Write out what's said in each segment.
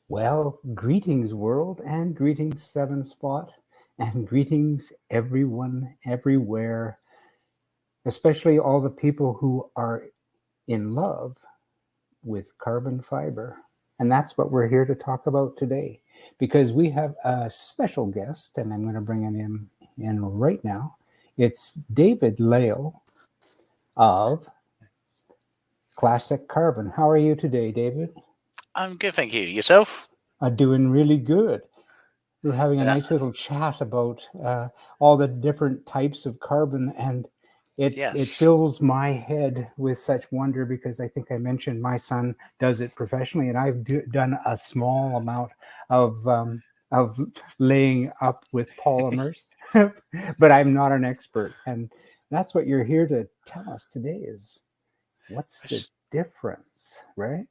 Well, greetings, world, and greetings, Seven Spot, and greetings, everyone, everywhere, especially all the people who are in love with carbon fiber. And that's what we're here to talk about today, because we have a special guest, and I'm going to bring him in right now. It's David Lale of Classic Carbon. How are you today, David? I'm good, thank you. Yourself? Doing really good. We're having a So, nice little chat about all the different types of carbon, and it yes. fills my head with such wonder because I think I mentioned my son does it professionally, and I've done a small amount of laying up with polymers, but I'm not an expert, and that's what you're here to tell us today is what's For, the s- difference, right?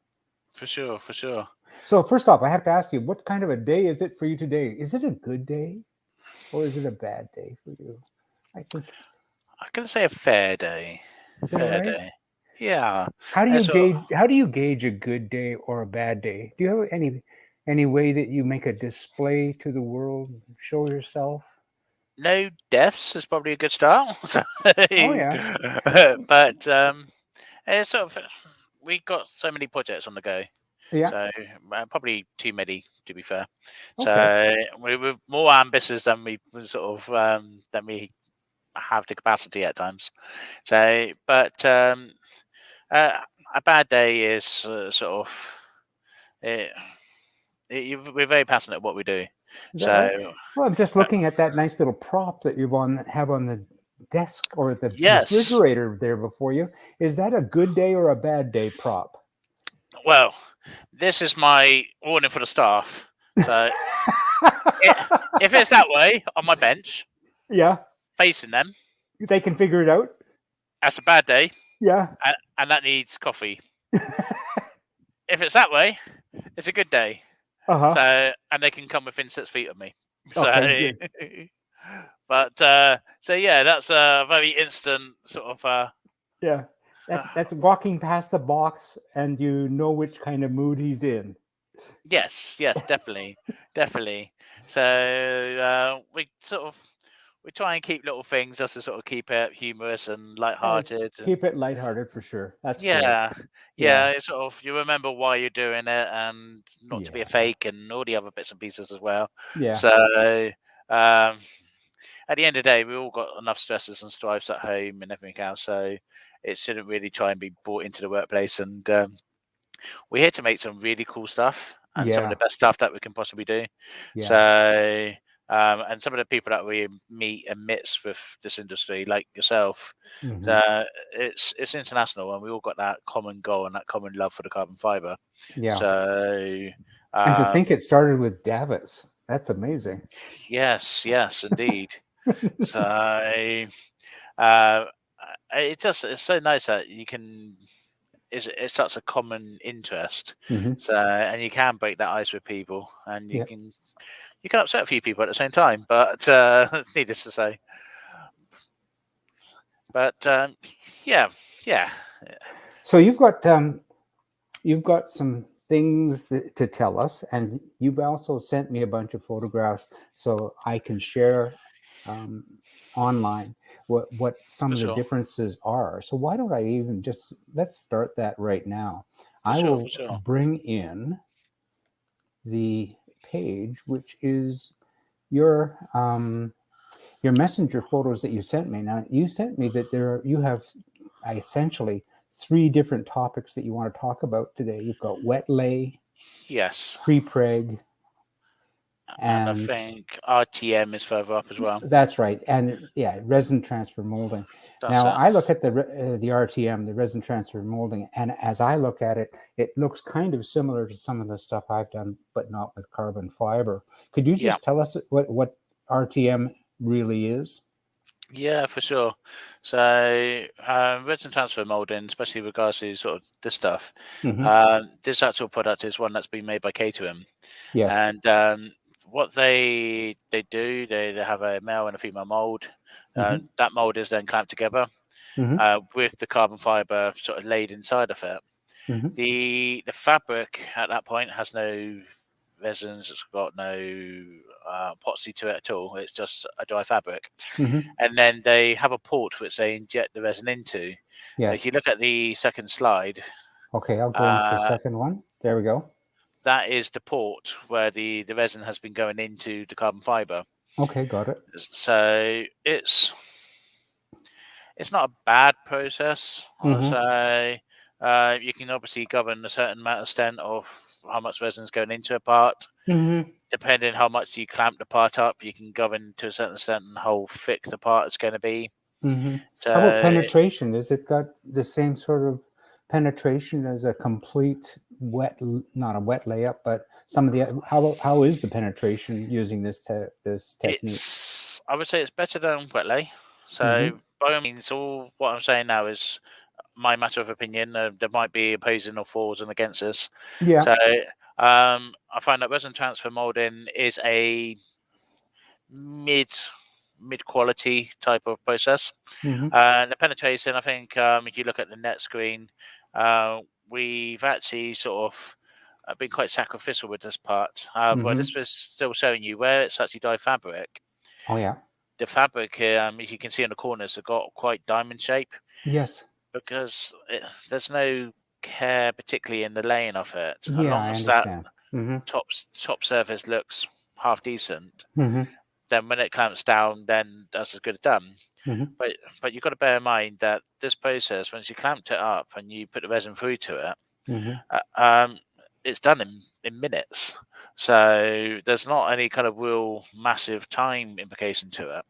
for sure, for sure. So first off, I have to ask you, what kind of a day is it for you today? Is it a good day or is it a bad day for you? I think, I'm gonna say a fair day. is that Fair right? day. Yeah. How do And you so gauge a good day or a bad day? Do you have any way that you make a display to the world, show yourself? no deaths is probably a good start. Oh yeah. But it's sort of we got so many projects on the go, Yeah. so probably too many to be fair. Okay. So we're more ambitious than we than we have the capacity at times. So, but Uh, a bad day is sort of it, we're very passionate at what we do. Is that So right? Well, I'm just uh, looking at that nice little prop that you have on the desk or the yes, refrigerator there before you. Is that a good day or a bad day prop? well, this is my warning for the staff. So it, if it's that way on my bench Yeah, facing them, they can figure it out. that's a bad day, Yeah. and that needs coffee. If it's that way, it's a good day. Uh-huh. So and they can come within 6 feet of me. So, Okay, good. but so yeah, that's a very instant sort of. Yeah. Uh, That's walking past the box and you know which kind of mood he's in. Yes, yes, definitely, definitely. So we try and keep little things just to sort of keep it humorous and Uh, light-hearted. Keep it lighthearted for sure. That's great. Yeah, Yeah. yeah. It's sort of you remember why you're doing it and not to be a Yeah. fake and all the other bits and pieces as well. Yeah. So um, at the end of the day, we all got enough stresses and strifes at home and everything else. So it shouldn't really try and be brought into the workplace and we're here to make some really cool stuff and some of the Yeah. best stuff that we can possibly do. Yeah. So, and some of the people that we meet and mix with this industry, like yourself, Hmm. uh, it's international, and we all got that common goal and that common love for the carbon fiber. Yeah. So, And to um, think it started with Davis. That's amazing. yes, yes, indeed. So, uh, it's so nice that you can it's such a common interest. Hmm. So and you can break that ice with people, and Yeah. you can upset a few people at the same time. But needless to say, but yeah, yeah, So you've got some things to tell us, and you've also sent me a bunch of photographs so I can share um, online what some for of the sure, differences are. So why don't I even just let's start that right now. for I sure, for will sure. bring in the page, which is your your messenger photos that you sent me. Now you sent me that you have essentially three different topics that you want to talk about today. You've got Wetlay, Yes, Prepreg, and I and think RTM is further up as well. that's right, and yeah, resin transfer molding. That's Now it. I look at the RTM, the resin transfer molding, and as I look at it, it looks kind of similar to some of the stuff I've done, but not with carbon fiber. Could you Yeah, just tell us what RTM really is? yeah, for sure. So resin transfer molding, especially with regards to sort of this stuff, Hmm. this actual product is one that's been made by Caterham. Yes. And what they do, they have a male and a female mold. Hmm. That mold is then clamped together Hmm. with the carbon fiber sort of laid inside of it. Hmm. The fabric at that point has no resins. It's got no epoxy to it at all. It's just a dry fabric. Mm-hmm. And then they have a port which they inject the resin into. Yes. If you look at the second slide, Okay, I'll go into the second one. There we go. that is the port where the resin has been going into the carbon fiber. Okay, got it. So it's not a bad process, I'll say. You can obviously govern a certain amount of extent of how much resin is going into a part. Mm-hmm. Depending how much you clamp the part up, you can govern to a certain extent how thick the part is going to be. Mm-hmm. So, how about penetration? Has it got the same sort of penetration as a complete not a wet layup, but some of the how is the penetration using this technique? I would say it's better than Wetlay. So by all means, all what I'm saying now is my matter of opinion. There might be opposing or fors and against this. Yeah. So I find that resin transfer molding is a mid quality type of process. The penetration, I think, if you look at the net screen, we've actually sort of been quite sacrificial with this part. But this was still showing you where it's actually dyed fabric. Oh yeah. The fabric, as you can see in the corners, have got quite diamond shape. Yes. Because there's no care, particularly in the laying of it. Yeah, As long I as understand. that top surface looks half decent, then when it clamps down, then that's as good as done. But you've got to bear in mind that this process, once you clamped it up and you put the resin through to it, it's done in minutes. So there's not any kind of real massive time implication to it.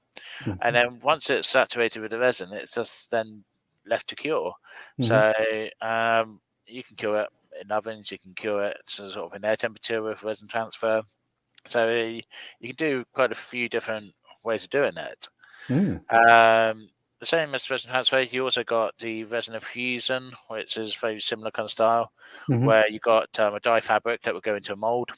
And then once it's saturated with the resin, it's just then left to cure. So you can cure it in ovens, you can cure it sort of in air temperature with resin transfer. So you can do quite a few different ways of doing it. The same as resin transfer, you also got the resin infusion, which is very similar kind of style, where you got a dye fabric that will go into a mold.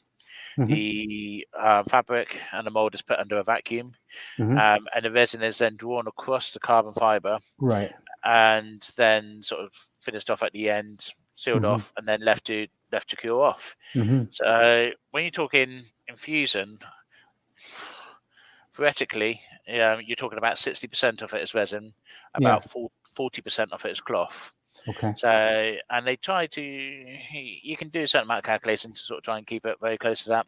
The fabric and the mold is put under a vacuum, and the resin is then drawn across the carbon fiber, right, and then sort of finished off at the end, sealed off, and then left to cure off. So when you're talking infusion, theoretically, you're talking about 60% of it is resin, about 40% of it is cloth. Okay. So, and they try to, you can do a certain amount of calculation to sort of try and keep it very close to that.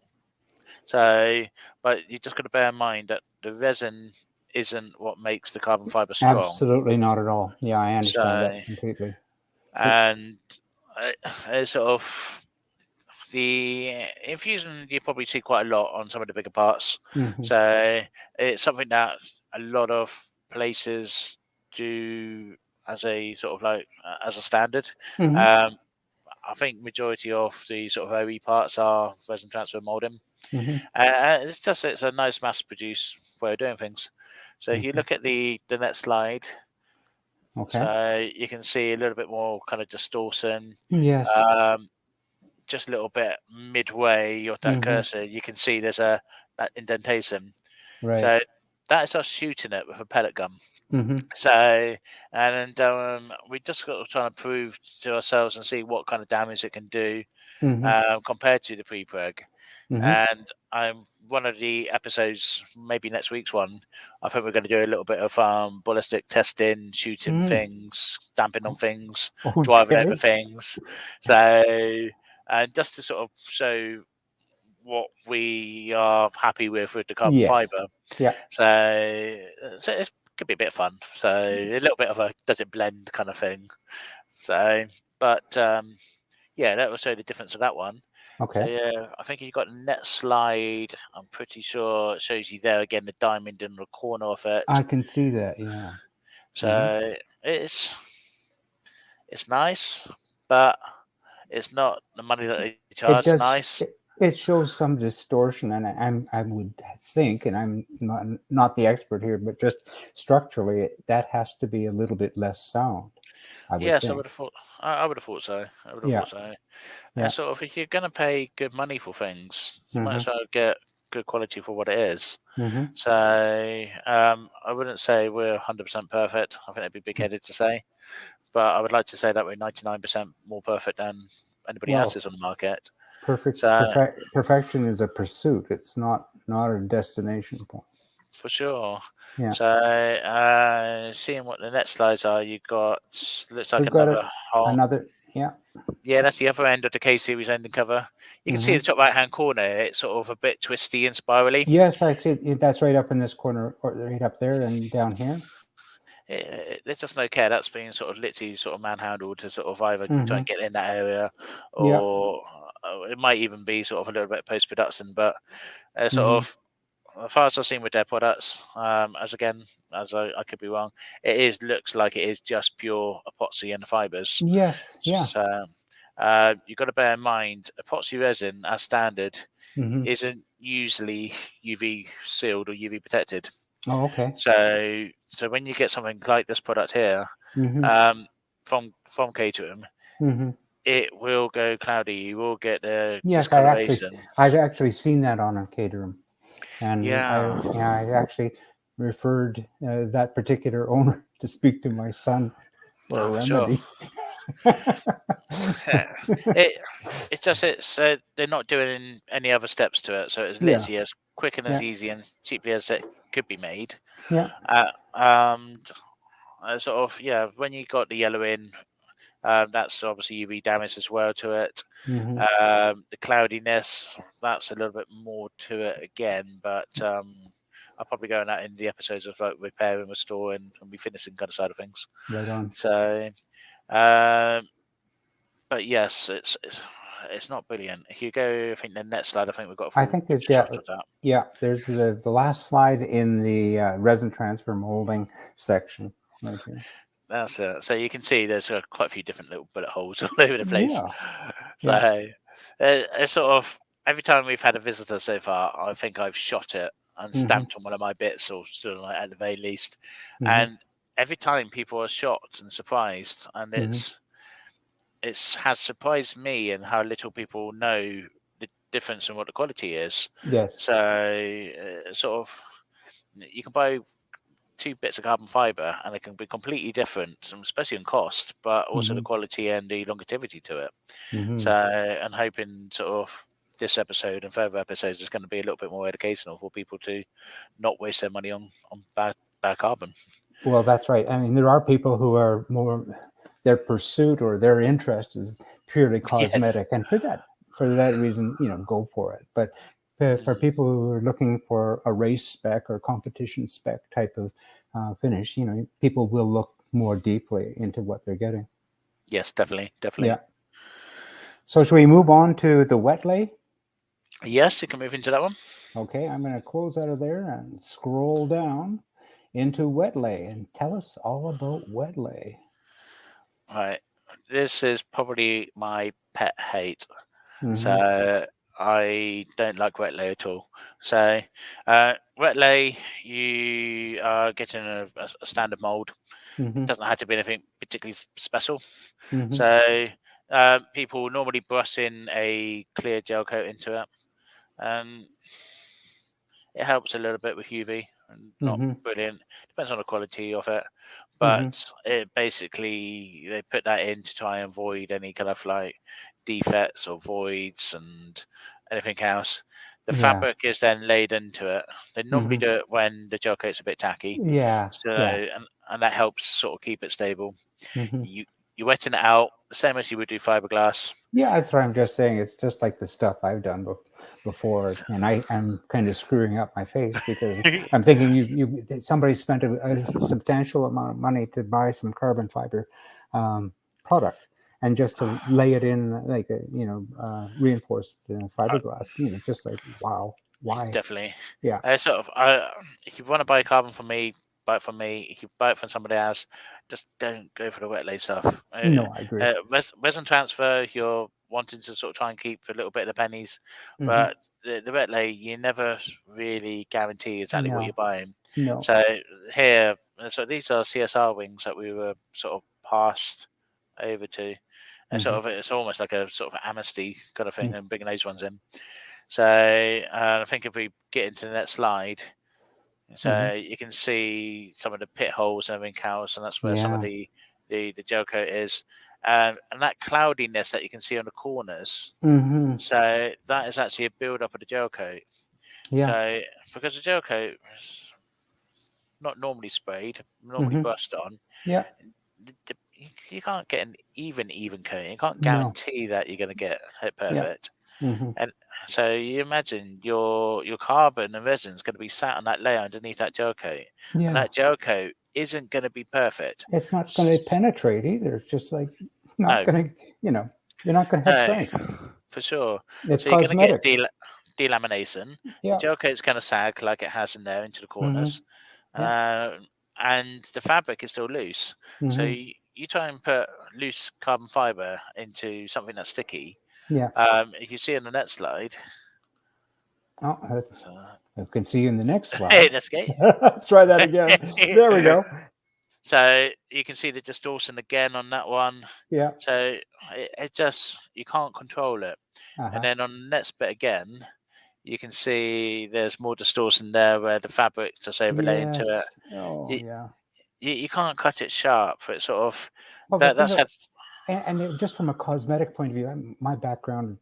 So, but you just got to bear in mind that the resin isn't what makes the carbon fiber strong. Absolutely not at all. Yeah, I understand that completely. And sort of the infusion you probably see quite a lot on some of the bigger parts. So it's something that a lot of places do as a sort of like as a standard. I think majority of the sort of OE parts are resin transfer molding. It's a nice mass produced way of doing things. So if you look at the next slide, so you can see a little bit more kind of distortion. Yes. Just a little bit midway of that cursor, you can see there's that indentation. Right. So that's us shooting it with a pellet gun. So, and we just got to try and prove to ourselves and see what kind of damage it can do compared to the Prepreg. And one of the episodes, maybe next week's one, I think we're going to do a little bit of ballistic testing, shooting things, damping on things, driving over things. So, and just to sort of show what we are happy with the carbon fiber. Yeah. So it could be a bit of fun. So a little bit of a does it blend kind of thing. So, but yeah, that will show the difference of that one. Okay. So yeah, I think you got the next slide. I'm pretty sure it shows you there again the diamond in the corner of it. I can see that. Yeah. So it's nice, but it's not the money that they charge. It does, nice. It shows some distortion, and I would think, and I'm not the expert here, but just structurally, that has to be a little bit less sound. Yes, I would have thought. I would have thought so. I would have thought so. Yeah. And sort of, if you're going to pay good money for things, you might as well get good quality for what it is. So I wouldn't say we're 100% perfect. I think that'd be big-headed to say, but I would like to say that we're 99% more perfect than anybody else is on the market. Perfection is a pursuit. It's not a destination point. For sure. Yeah. So seeing what the next slides are, you got looks like We've got another hole. another. Yeah. Yeah, that's the other end of the K series ending cover. You can see the top right hand corner. It's sort of a bit twisty and spirally. Yes, I see. That's right up in this corner, or right up there and down here. There's just no care. That's been sort of literally sort of manhandled to sort of either try and get in that area, or it might even be sort of a little bit post production. But sort of, as far as I've seen with their products, as I could be wrong, looks like it is just pure epoxy and the fibers. Yes. Yeah. So you've got to bear in mind epoxy resin as standard isn't usually UV sealed or UV protected. Oh, okay. So when you get something like this product here, from Caterham, it will go cloudy. You will get the discoloration. I've actually seen that on a Caterham, and I actually referred that particular owner to speak to my son for a remedy. Sure. They're not doing any other steps to it, so it's literally as quick and as easy and cheaply as it could be made. Yeah. When you got the yellow in, that's obviously UV damage as well to it. The cloudiness, that's a little bit more to it again, but I'll probably go on that in the episodes of like repair and restore and refinishing kind of side of things. Right on. So, but yes, it's not brilliant. If you go, I think the next slide, I think we've got. I think there's there's the last slide in the resin transfer molding section right here. That's it. So you can see there's quite a few different little bullet holes all over the place. So it's sort of every time we've had a visitor so far, I think I've shot it and stamped on one of my bits, or still like at the very least. And every time people are shocked and surprised, and it has surprised me and how little people know the difference in what the quality is. Yes. So sort of you can buy 2 bits of carbon fiber and it can be completely different, especially in cost, but also the quality and the longevity to it. So I'm hoping sort of this episode and further episodes is going to be a little bit more educational for people to not waste their money on bad carbon. Well, that's right. I mean, there are people who are more, their pursuit or their interest is purely cosmetic, and for that reason, go for it. But for people who are looking for a race spec or competition spec type of finish, people will look more deeply into what they're getting. Yes, definitely. Yeah. So should we move on to the Wetlay? Yes, you can move into that one. Okay, I'm going to close out of there and scroll down into Wetlay and tell us all about Wetlay. All right. This is probably my pet hate. So I don't like Wetlay at all. So Wetlay, you are getting a standard mold. It doesn't have to be anything particularly special. So people normally brush in a clear gel coat into it. It helps a little bit with UV, and not brilliant. Depends on the quality of it. But it basically, they put that in to try and avoid any kind of like defects or voids and anything else. The fabric is then laid into it. They normally do it when the gel coat's a bit tacky. And that helps sort of keep it stable. You wetten it out the same as you would do fiberglass. Yeah, that's what I'm just saying. It's just like the stuff I've done before, and I'm kind of screwing up my face because I'm thinking somebody spent a substantial amount of money to buy some carbon fiber product, and just to lay it in like a reinforced fiberglass, just like wow, why? Definitely, yeah. If you want to buy carbon from me, buy it from me. If you buy it from somebody else, just don't go for the Wetlay stuff. No, I agree. Resin transfer, you're wanting to sort of try and keep a little bit of the pennies, but the Wetlay, you never really guarantee exactly what you're buying. No. So here, these are CSR wings that we were sort of passed over to, and it's almost like a sort of amnesty kind of thing, and bringing those ones in. So I think if we get into the next slide. So you can see some of the pit holes and everything else, and that's where some of the gel coat is. and that cloudiness that you can see on the corners. Mm-hmm. So that is actually a build up of the gel coat. Yeah. So because the gel coat is not normally sprayed, normally Mm-hmm. brushed on, Yeah. you can't get an even coat. You can't No. guarantee that you're going to get it perfect. Mm-hmm. And so you imagine your carbon and resin is going to be sat on that layer underneath that gel coat, and Yeah. that gel coat isn't going to be perfect. It's not going to penetrate either. It's just like not No. going to, you're not going to have strength. For sure. It's So you're going to cosmetic. get delamination. Yeah. The gel coat's kind of sag like it has in there into the corners. Yeah. And the fabric is still loose. Mm-hmm. So you try and put loose carbon fiber into something that's sticky. Yeah. If you see in the next slide. Oh, I can see you in the next slide. Let's get Let's try that again. There we go. So you can see the distortion again on that one. Yeah. So it just, you can't control it. Uh-huh. And then on the next bit again, you can see there's more distortion there where the fabric just overlay into it. Oh, yeah. You can't cut it sharp. It's sort of well, and just from a cosmetic point of view, my background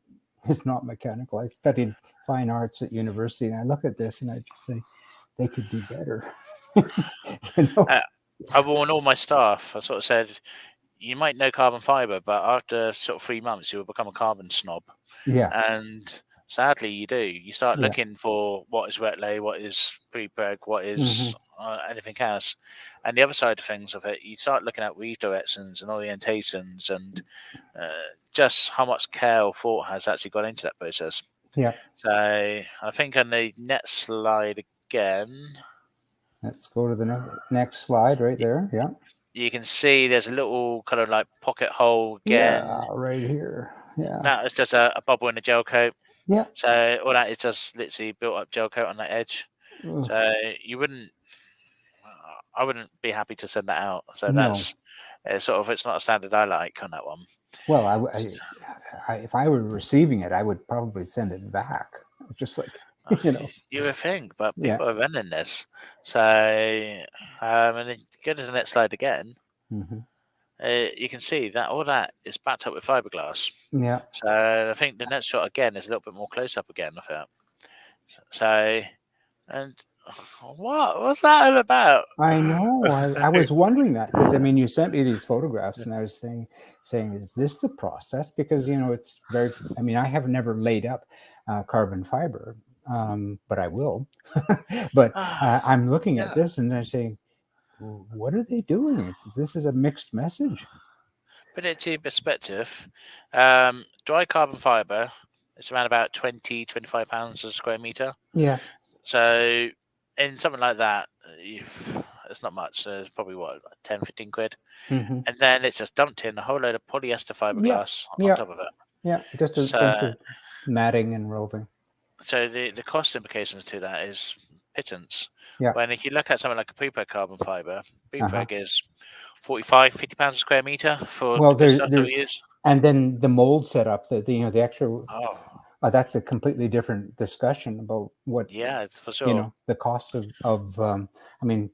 is not mechanical. I studied fine arts at university, and I look at this and I just say they could do better. I warn all my staff. I sort of said, you might know carbon fiber, but after sort of 3 months, you will become a carbon snob. Yeah. And sadly, you do. You start looking for what is Wetlay, what is Prepreg, what is anything else. And the other side of things of it, you start looking at redirections and orientations and just how much care or thought has actually gone into that process. Yeah. So I think on the next slide again. Let's go to the next slide right there. Yeah. You can see there's a little kind of like pocket hole again. Yeah, right here. Yeah. That is just a bubble in the gel coat. Yeah. So all that is just literally built up gel coat on that edge. So I wouldn't be happy to send that out. So that's sort of, it's not a standard I like on that one. Well, if I were receiving it, I would probably send it back. Just like, you would think, but people are running this. So and then go to the next slide again. You can see that all that is backed up with fiberglass. Yeah. So I think the next shot again is a little bit more close up again of it. So, and what's that all about? I know. I was wondering that because I mean, you sent me these photographs, and I was saying, is this the process? Because it's very. I mean, I have never laid up carbon fiber, but I will. But I'm looking at this, and I'm saying, what are they doing? This is a mixed message. Put it into perspective. Dry carbon fiber is around about 20-25 pounds a square meter. Yes. So in something like that, it's not much. So it's probably 10-15 quid. And then it's just dumped in a whole load of polyester fiberglass on top of it. Yeah, just a bunch of matting and roving. So the cost implications to that is pittance. Yeah. When if you look at something like a Prepreg carbon fiber, Prepreg is 45-50 pounds a square meter for the stuff that we use. And then the mold setup, the actual. That's a completely different discussion about what. Yeah, for sure. The cost of I mean,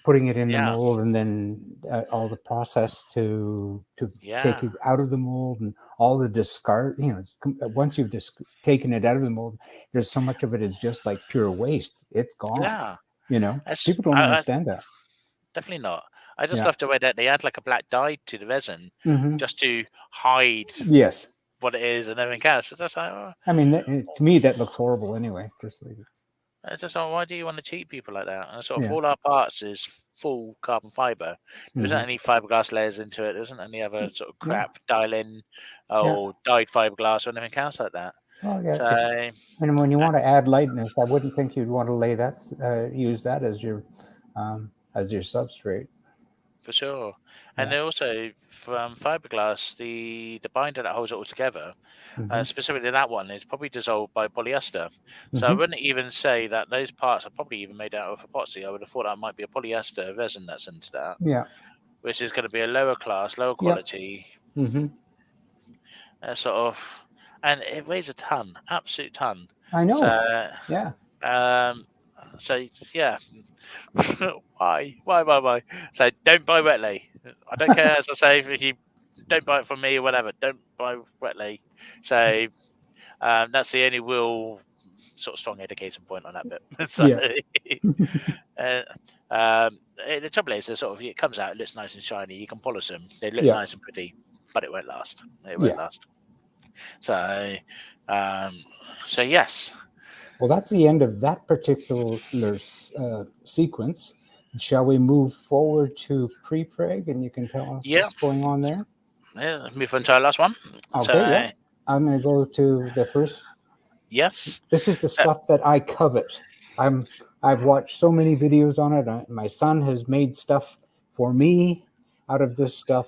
putting it in the mold and then all the process to take it out of the mold and all the discard. Once you've taken it out of the mold, there's so much of it is just like pure waste. It's gone. Yeah. People don't understand that. Definitely not. I just love the way that they add like a black dye to the resin just to hide what it is and everything else. It's just like, I mean, to me, that looks horrible anyway. Just like, it's just like, why do you want to cheat people like that? And sort of all our parts is full carbon fiber. There isn't any fiberglass layers into it. There isn't any other sort of crap dial-in or dyed fiberglass or anything else like that. Oh yeah. So, and when you want to add lightness, I wouldn't think you'd want to lay that, use that as your substrate. For sure. And then also from fiberglass, the binder that holds it all together, specifically that one, is probably dissolved by polyester. So I wouldn't even say that those parts are probably even made out of epoxy. I would have thought that might be a polyester resin that's into that. Yeah. Which is going to be a lower class, lower quality. Sort of, and it weighs a ton, absolute ton. I know. So, so yeah. Why? So don't buy Wetlay. I don't care, as I say, if you don't buy it from me or whatever. Don't buy Wetlay. So that's the only real sort of strong education point on that bit. So, the trouble is, it comes out, it looks nice and shiny. You can polish them; they look nice and pretty, but it won't last. It won't last. So, so yes. Well, that's the end of that particular sequence. Shall we move forward to Prepreg, and you can tell us what's going on there? Yeah, let's move on to our last one. Okay, I'm going to go to the first. Yes. This is the stuff that I covet. I've watched so many videos on it. My son has made stuff for me out of this stuff.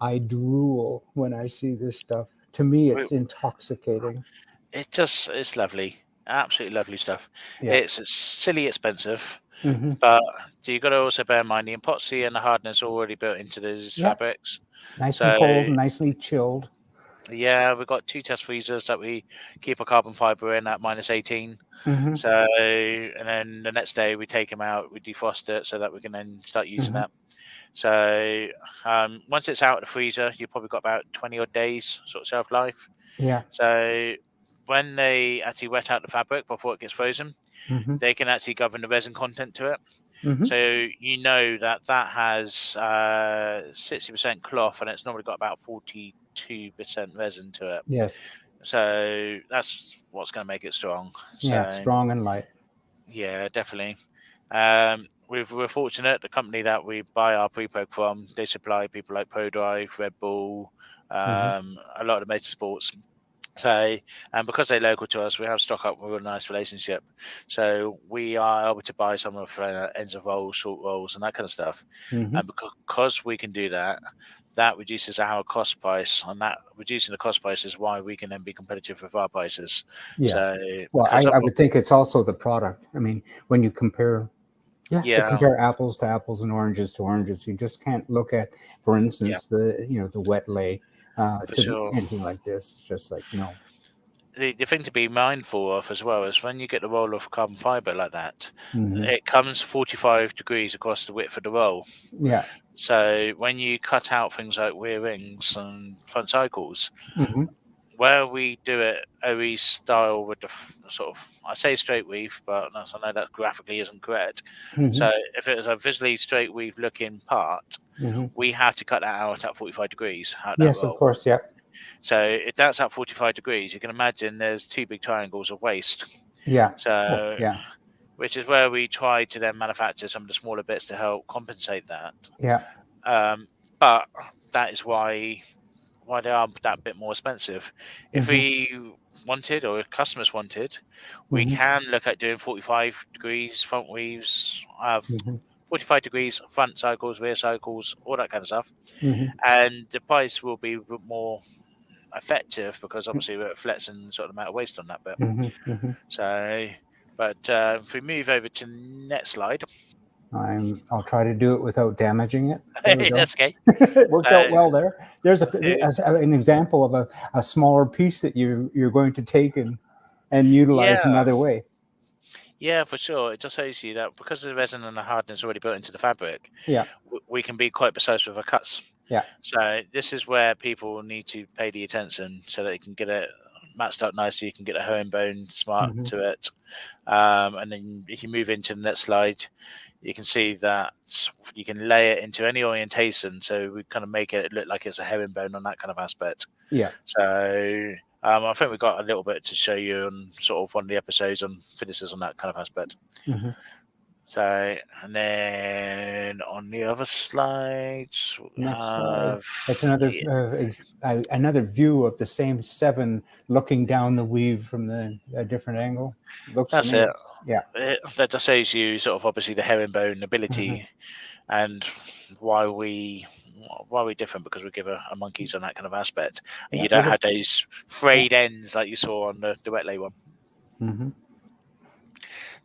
I drool when I see this stuff. To me, it's intoxicating. It's lovely. Absolutely lovely stuff. Yeah. It's silly expensive, but you got to also bear in mind the epoxy and the hardness are already built into these fabrics. Nice and cold, nicely chilled. Yeah, we've got 2 test freezers that we keep a carbon fiber in at -18. So, and then the next day we take them out, we defrost it so that we can then start using that. So, once it's out of the freezer, you've probably got about 20 odd days sort of shelf life. Yeah. So, when they actually wet out the fabric before it gets frozen, they can actually govern the resin content to it. So you know that has 60% cloth, and it's normally got about 42% resin to it. Yes. So that's what's going to make it strong. Yeah, strong and light. Yeah, definitely. We're fortunate. The company that we buy our Prepreg from, they supply people like ProDrive, Red Bull, a lot of the motorsports. So, and because they're local to us, we have stock up with a nice relationship. So we are able to buy some of ends of rolls, short rolls, and that kind of stuff. And because we can do that, that reduces our cost price, and that reducing the cost price is why we can then be competitive with our prices. Yeah. So, well, I would think it's also the product. I mean, when you compare, to compare apples to apples and oranges to oranges, you just can't look at, for instance, the Wetlay. Anything like this, it's just like no. The thing to be mindful of as well is when you get the roll of carbon fiber like that, it comes 45 degrees across the width of the roll. Yeah. So when you cut out things like rear rings and front cycles, where we do it OE style with the sort of, I say straight weave, but I know that graphically isn't correct. So if it was a visually straight weave looking part, we have to cut that out at 45 degrees. Yes, of course, yeah. So if that's at 45 degrees, you can imagine there's 2 big triangles of waste. Yeah. So, which is where we try to then manufacture some of the smaller bits to help compensate that. Yeah. But that is why they are that bit more expensive. If we wanted, or if customers wanted, we can look at doing 45 degrees front weaves, 45 degrees front cycles, rear cycles, all that kind of stuff. And the price will be more effective because obviously we're flexing sort of amount of waste on that bit. So, but if we move over to the next slide. I'll try to do it without damaging it. That's okay. It worked out well there. There's an example of a smaller piece that you're going to take and utilize another way. Yeah, for sure. It just shows you that because the resin and the hardness already built into the fabric, we can be quite precise with our cuts. Yeah. So this is where people need to pay the attention so that you can get it matched up nicely. You can get a herringbone smart to it. And then if you move into the next slide, you can see that you can lay it into any orientation. So we kind of make it look like it's a herringbone on that kind of aspect. Yeah. So I think we've got a little bit to show you on sort of one of the episodes on finishes on that kind of aspect. So, and then on the other slides, it's another view of the same 7 looking down the weave from a different angle. That's it. Yeah, that just shows you sort of obviously the herringbone ability and why we're different, because we give a monkeys on that kind of aspect, and you don't have those frayed ends like you saw on the Wetlay one.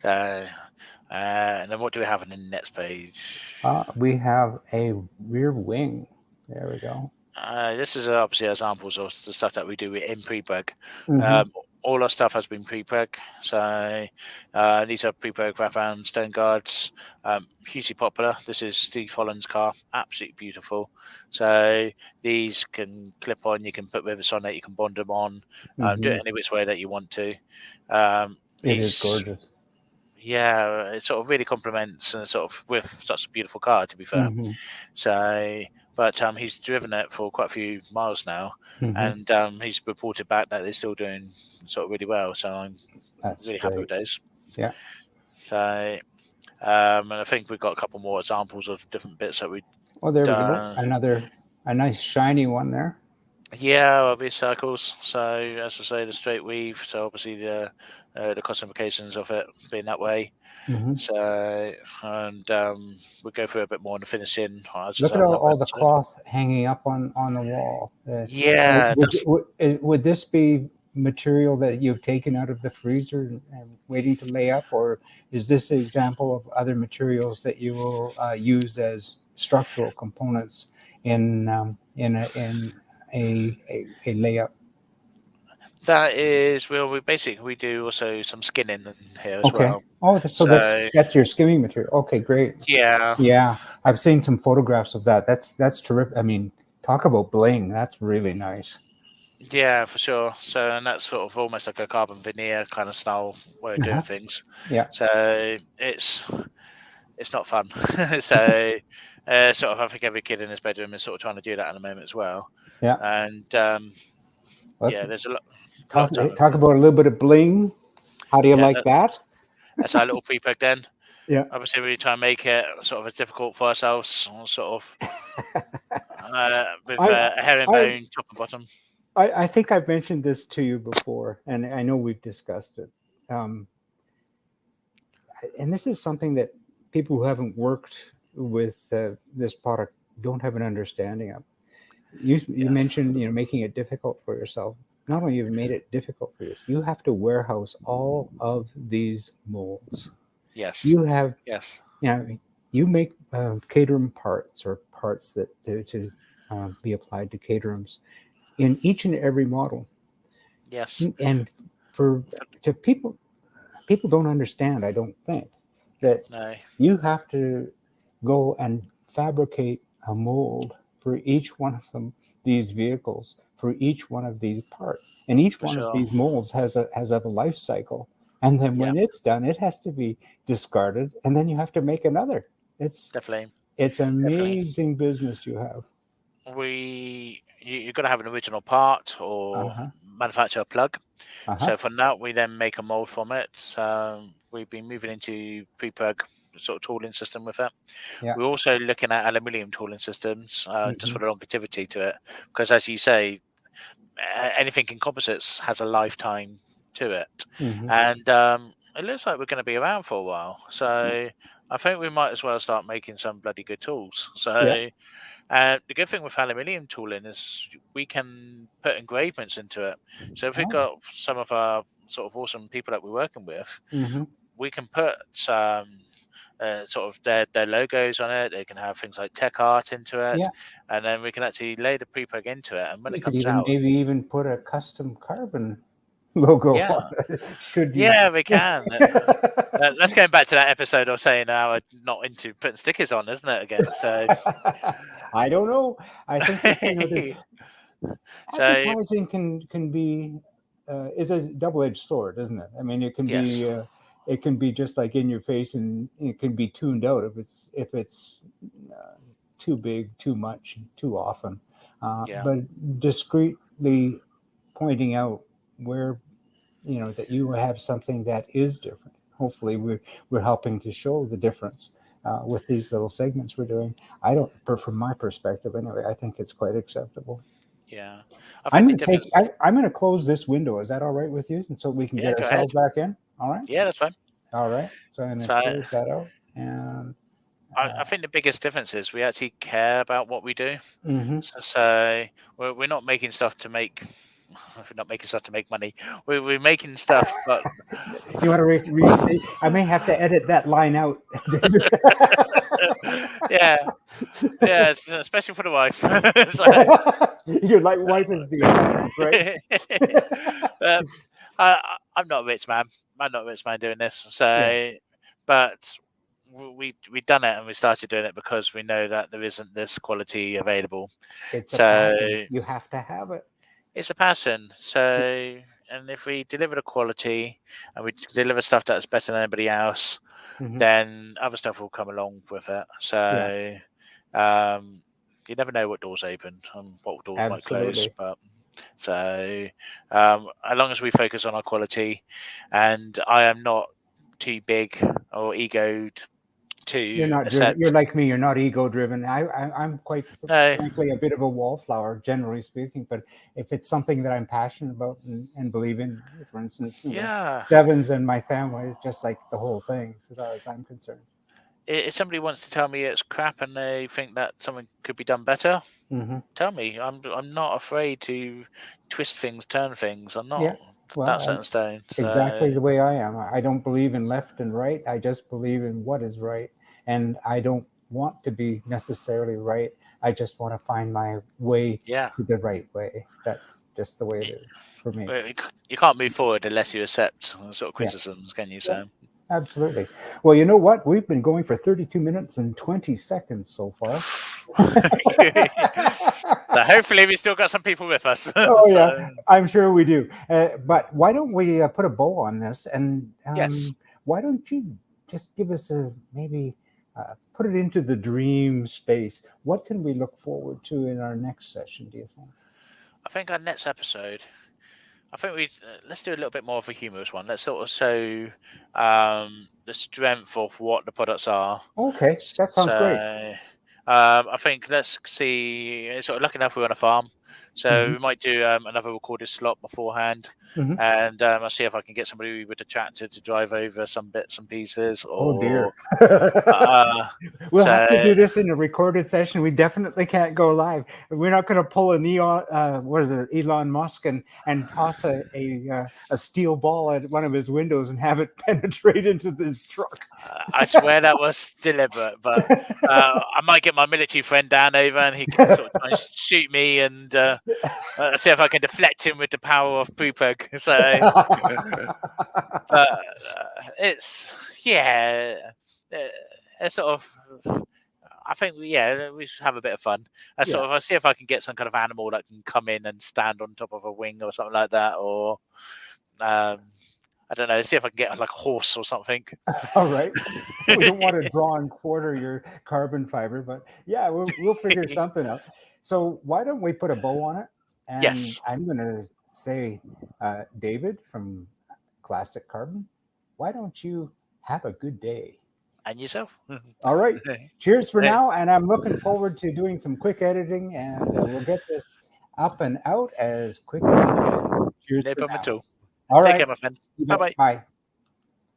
So. And then what do we have on the next page? We have a rear wing. There we go. This is obviously examples of the stuff that we do in Prepreg. all our stuff has been prepreg. So these are prepreg wrap-around stone guards, hugely popular. This is Steve Holland's car, absolutely beautiful. So these can clip on, you can put rivets on it, you can bond them on, do it any which way that you want to. It is gorgeous. Yeah, it sort of really complements and sort of with such a beautiful car, to be fair. So, but he's driven it for quite a few miles now, and he's reported back that they're still doing sort of really well. So I'm really happy with those. Yeah. So, and I think we've got a couple more examples of different bits that we. Oh, there we go. A nice shiny one there. Yeah, obvious circles. So as I say, the straight weave. So obviously the classifications of it being that way. So and we'll go through a bit more on the finishing. Look at all the cloth hanging up on the wall. Yeah. Would this be material that you've taken out of the freezer and waiting to lay up, or is this an example of other materials that you will use as structural components in a layup? That is, well, we do also some skinning in here as well. Oh, so that's your skimming material. Okay, great. Yeah. I've seen some photographs of that. That's terrific. I mean, talk about bling. That's really nice. Yeah, for sure. So, and that's sort of almost like a carbon veneer kind of style way of doing things. Yeah. So it's not fun. So sort of I think every kid in his bedroom is sort of trying to do that at the moment as well. Yeah. And there's a lot. Talk about a little bit of bling. How do you like that? That's our little prepreg then. Yeah. Obviously, we try and make it sort of as difficult for ourselves, sort of with a herringbone top and bottom. I think I've mentioned this to you before, and I know we've discussed it. And this is something that people who haven't worked with this product don't have an understanding of. You mentioned making it difficult for yourself. Not only have you made it difficult for you, you have to warehouse all of these molds. Yes. You have. Yes. You make caterum parts or parts that to be applied to caterums in each and every model. Yes. And to people don't understand, I don't think, that you have to go and fabricate a mold for each one of these vehicles, for each one of these parts, and each one of these molds has a life cycle, and then when it's done, it has to be discarded, and then you have to make another. It's amazing business you have. You've got to have an original part or manufacture a plug. So from that, we then make a mold from it. We've been moving into prepreg sort of tooling system with it. We're also looking at aluminium tooling systems just for the longevity to it, because as you say, anything in composites has a lifetime to it, and it looks like we're going to be around for a while. So I think we might as well start making some bloody good tools. So the good thing with aluminium tooling is we can put engravements into it. So if we've got some of our sort of awesome people that we're working with, we can put sort of their logos on it. They can have things like tech art into it, and then we can actually lay the prepreg into it. And when it comes out, maybe even put a custom carbon logo on it. Should you? Yeah, we can. Let's go back to that episode of saying how I'm not into putting stickers on, isn't it? Again, so I don't know. I think advertising can be is a double-edged sword, isn't it? I mean, it can be. It can be just like in your face, and it can be tuned out if it's too big, too much, too often. But discreetly pointing out where that you have something that is different. Hopefully, we're helping to show the difference with these little segments we're doing. From my perspective, anyway, I think it's quite acceptable. Yeah, I'm going to close this window. Is that all right with you? And so we can get ourselves back in. All right. Yeah, that's fine. All right. So I'm going to close that out. And I think the biggest difference is we actually care about what we do. So we're not making stuff to make. We're not making stuff to make money. We're making stuff, but you want to restate? I may have to edit that line out. yeah, especially for the wife. Your wife is the right? I'm not a rich man. I'm not a rich man doing this. So, but we done it, and we started doing it because we know that there isn't this quality available. It's a So passion. You have to have it. it's a passion. So, and if we deliver the quality and we deliver stuff that's better than anybody else, then other stuff will come along with it. So, you never know what doors open and what doors might close. But so, as long as we focus on our quality, and I am not too big or egoed to You're not accept. driven. You're like me. You're not ego driven. I'm quite frankly a bit of a wallflower, generally speaking. But if it's something that I'm passionate about and believe in, for instance, sevens and my family is just like the whole thing, as far as I'm concerned. If somebody wants to tell me it's crap and they think that something could be done better, tell me. I'm not afraid to twist things, turn things. I'm not that set in stone. So. Exactly the way I am. I don't believe in left and right. I just believe in what is right. And I don't want to be necessarily right. I just want to find my way to the right way. That's just the way it is for me. You can't move forward unless you accept sort of criticisms, can you? So. Absolutely. Well, you know what? We've been going for 32 minutes and 20 seconds so far. So hopefully we still got some people with us. Oh, yeah, I'm sure we do. But why don't we put a bow on this? And why don't you just give us maybe put it into the dream space? What can we look forward to in our next session, do you think? I think our next episode, let's do a little bit more of a humorous one. Let's sort of show the strength of what the products are. Okay, that sounds great. I think let's see. Sort of lucky enough we're on a farm, so we might do another recorded slot beforehand, and I'll see if I can get somebody with a tractor to drive over some bits and pieces. Oh dear! We'll have to do this in a recorded session. We definitely can't go live. We're not going to pull an Elon Musk and toss a steel ball at one of his windows and have it penetrate into this truck. I swear that was deliberate, but I might get my military friend Dan over and he can sort of try and shoot me and see if I can deflect him with the power of Prepreg. So, but it's sort of. I think we should have a bit of fun. I see if I can get some kind of animal that can come in and stand on top of a wing or something like that, or I don't know. See if I can get like a horse or something. All right. We don't want to draw and quarter your carbon fiber, but we'll figure something out. So why don't we put a bow on it? And I'm going to say, David from Classic Carbon, why don't you have a good day? And yourself. All right. Cheers for now. And I'm looking forward to doing some quick editing, and we'll get this up and out as quick as we can. Cheers. No problem at all. All right. Take care, my friend. Bye-bye. Bye.